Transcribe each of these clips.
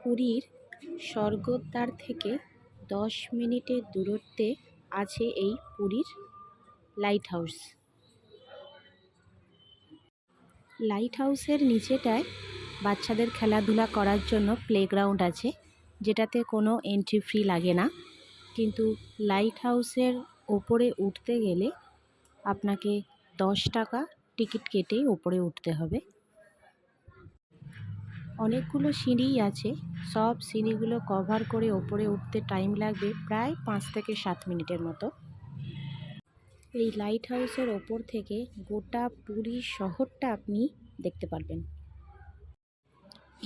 পুরীর স্বর্গদ্বার থেকে 10 মিনিটের দূরত্বে আছে এই পুরীর লাইট হাউস। লাইট হাউসের নিচেটায় বাচ্চাদের খেলাধুলা করার জন্য প্লেগ্রাউন্ড আছে, যেটাতে কোনো এন্ট্রি ফি লাগে না। কিন্তু লাইট হাউসের ওপরে উঠতে গেলে আপনাকে 10 টাকা টিকিট কেটেই ওপরে উঠতে হবে। অনেকগুলো সিঁড়িই আছে, সব সিঁড়িগুলো কভার করে ওপরে উঠতে টাইম লাগবে প্রায় 5 থেকে 7 মিনিটের মতো। এই লাইট হাউসের ওপর থেকে গোটা পুরী শহরটা আপনি দেখতে পারবেন।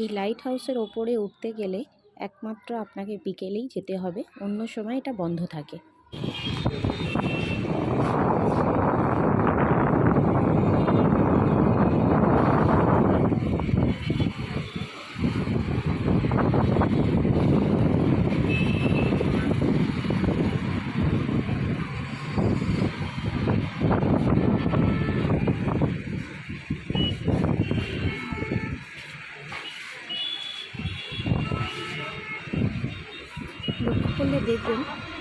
এই লাইট হাউসের ওপরে উঠতে গেলে একমাত্র আপনাকে বিকেলেই যেতে হবে, অন্য সময় এটা বন্ধ থাকে। লক্ষ্য করলে দেখবেন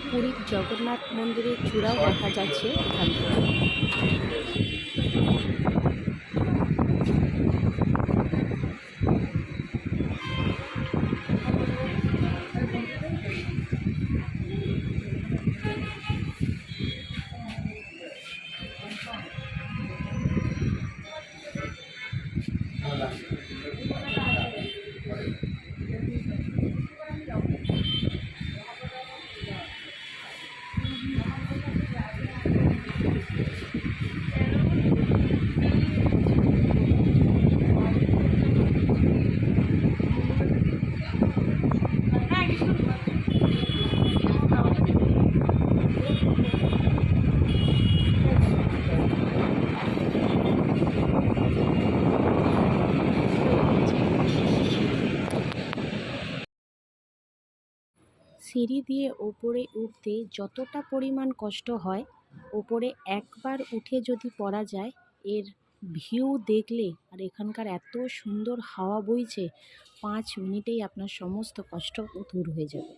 পুরীর জগন্নাথ মন্দিরের চূড়াও দেখা যাচ্ছে এখান থেকে। সিঁড়ি দিয়ে ওপরে উঠতে যতটা পরিমাণ কষ্ট হয়, ওপরে একবার উঠে যদি পড়া যায়, এর ভিউ দেখলে আর এখানকার এত সুন্দর হাওয়া বইছে, 5 মিনিটেই আপনার সমস্ত কষ্ট দূর হয়ে যাবে।